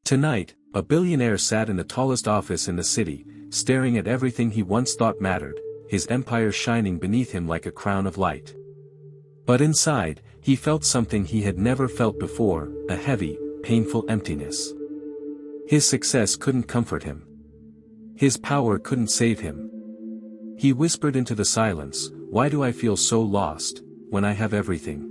Tonight, a billionaire sat in the tallest office in the city, staring at everything he once thought mattered, his empire shining beneath him like a crown of light. But inside, he felt something he had never felt before, a heavy, painful emptiness. His success couldn't comfort him. His power couldn't save him. He whispered into the silence, "Why do I feel so lost, when I have everything?"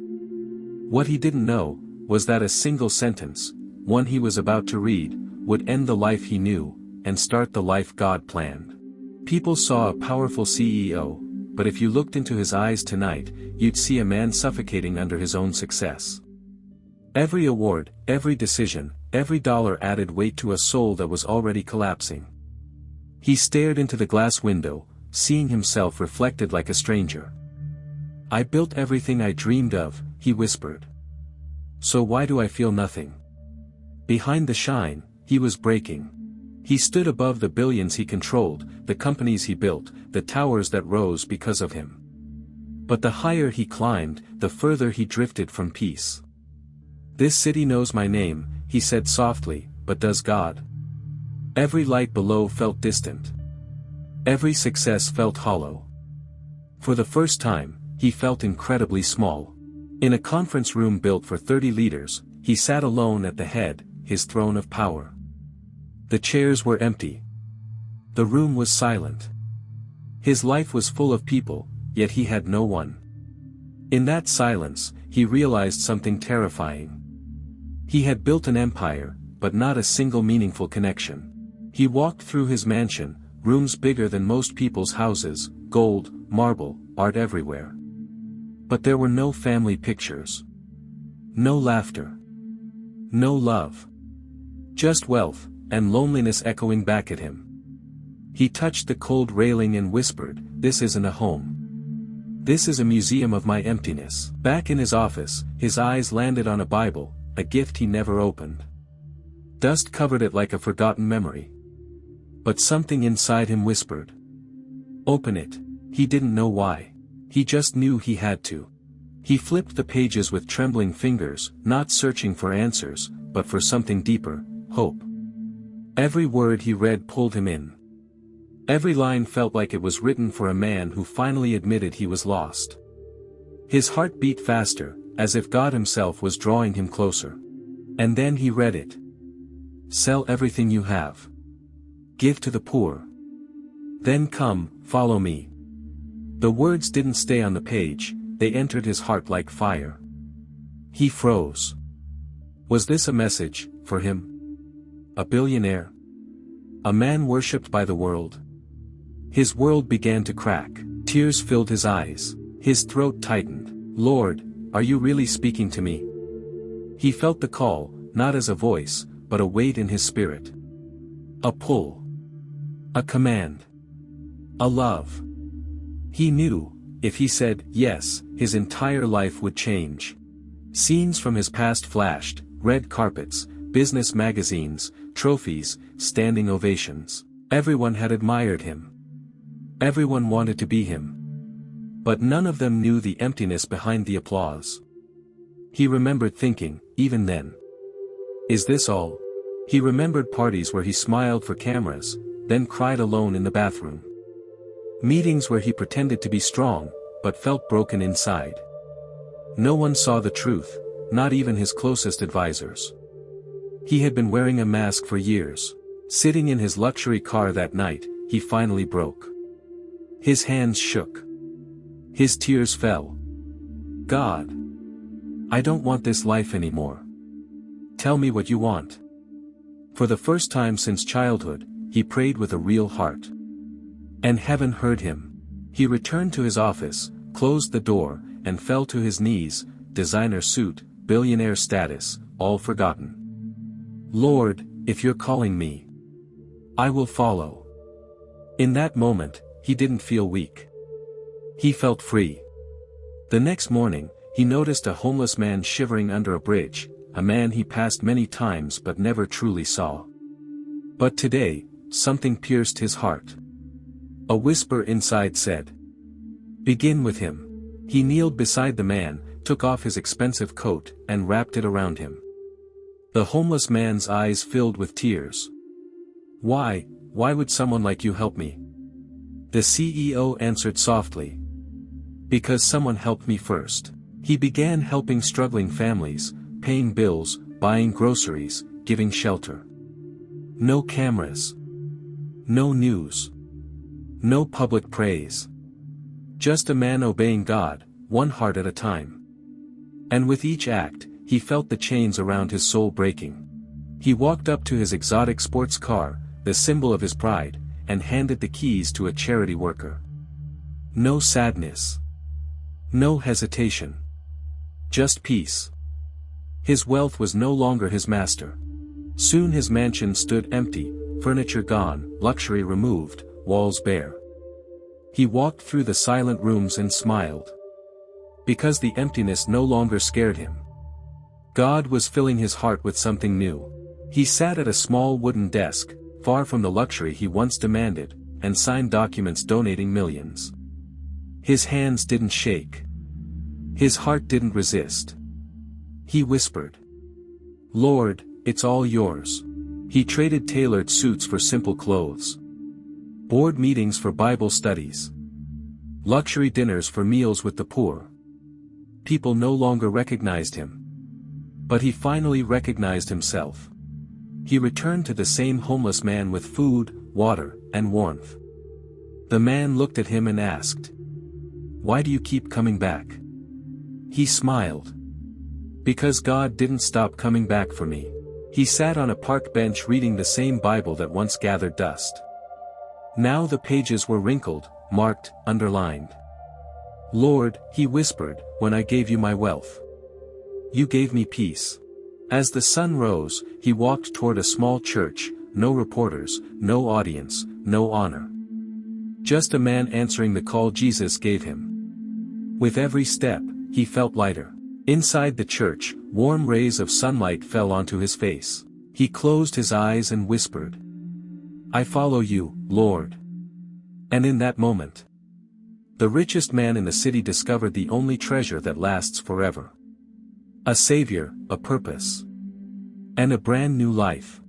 What he didn't know, was that a single sentence, one he was about to read, would end the life he knew, and start the life God planned. People saw a powerful CEO, but if you looked into his eyes tonight, you'd see a man suffocating under his own success. Every award, every decision, every dollar added weight to a soul that was already collapsing. He stared into the glass window, seeing himself reflected like a stranger. "I built everything I dreamed of," he whispered. "So why do I feel nothing?" Behind the shine, he was breaking. He stood above the billions he controlled, the companies he built, the towers that rose because of him. But the higher he climbed, the further he drifted from peace. "This city knows my name," he said softly, "but does God?" Every light below felt distant. Every success felt hollow. For the first time, he felt incredibly small. In a conference room built for 30 leaders, he sat alone at the head, his throne of power. The chairs were empty. The room was silent. His life was full of people, yet he had no one. In that silence, he realized something terrifying. He had built an empire, but not a single meaningful connection. He walked through his mansion, rooms bigger than most people's houses, gold, marble, art everywhere. But there were no family pictures. No laughter. No love. Just wealth, and loneliness echoing back at him. He touched the cold railing and whispered, "This isn't a home. This is a museum of my emptiness." Back in his office, his eyes landed on a Bible, a gift he never opened. Dust covered it like a forgotten memory. But something inside him whispered, "Open it." He didn't know why. He just knew he had to. He flipped the pages with trembling fingers, not searching for answers, but for something deeper, hope. Every word he read pulled him in. Every line felt like it was written for a man who finally admitted he was lost. His heart beat faster, as if God himself was drawing him closer. And then he read it. "Sell everything you have. Give to the poor. Then come, follow me." The words didn't stay on the page, they entered his heart like fire. He froze. Was this a message, for him? A billionaire? A man worshipped by the world? His world began to crack, tears filled his eyes, his throat tightened. "Lord, are you really speaking to me?" He felt the call, not as a voice, but a weight in his spirit. A pull. A command. A love. He knew, if he said yes, his entire life would change. Scenes from his past flashed, red carpets, business magazines, trophies, standing ovations. Everyone had admired him. Everyone wanted to be him. But none of them knew the emptiness behind the applause. He remembered thinking, even then, "Is this all?" He remembered parties where he smiled for cameras, then cried alone in the bathroom. Meetings where he pretended to be strong, but felt broken inside. No one saw the truth, not even his closest advisors. He had been wearing a mask for years. Sitting in his luxury car that night, he finally broke. His hands shook. His tears fell. "God, I don't want this life anymore. Tell me what you want." For the first time since childhood, he prayed with a real heart. And heaven heard him. He returned to his office, closed the door, and fell to his knees, designer suit, billionaire status, all forgotten. "Lord, if you're calling me, I will follow." In that moment, he didn't feel weak. He felt free. The next morning, he noticed a homeless man shivering under a bridge, a man he passed many times but never truly saw. But today, something pierced his heart. A whisper inside said, "Begin with him." He kneeled beside the man, took off his expensive coat, and wrapped it around him. The homeless man's eyes filled with tears. Why would someone like you help me? The CEO answered softly. Because someone helped me first. He began helping struggling families, paying bills, buying groceries, giving shelter. No cameras. No news. No public praise. Just a man obeying God, one heart at a time. And with each act, he felt the chains around his soul breaking. He walked up to his exotic sports car, the symbol of his pride, and handed the keys to a charity worker. No sadness. No hesitation. Just peace. His wealth was no longer his master. Soon his mansion stood empty, furniture gone, luxury removed, walls bare. He walked through the silent rooms and smiled. Because the emptiness no longer scared him. God was filling his heart with something new. He sat at a small wooden desk, far from the luxury he once demanded, and signed documents donating millions. His hands didn't shake. His heart didn't resist. He whispered, "Lord, it's all yours." He traded tailored suits for simple clothes. Board meetings for Bible studies. Luxury dinners for meals with the poor. People no longer recognized him. But he finally recognized himself. He returned to the same homeless man with food, water, and warmth. The man looked at him and asked, "Why do you keep coming back?" He smiled. Because God didn't stop coming back for me. He sat on a park bench reading the same Bible that once gathered dust. Now the pages were wrinkled, marked, underlined. "Lord," he whispered, "when I gave you my wealth, you gave me peace." As the sun rose, he walked toward a small church, no reporters, no audience, no honor. Just a man answering the call Jesus gave him. With every step, he felt lighter. Inside the church, warm rays of sunlight fell onto his face. He closed his eyes and whispered, "I follow you, Lord." And in that moment, the richest man in the city discovered the only treasure that lasts forever. A savior, a purpose, and a brand new life.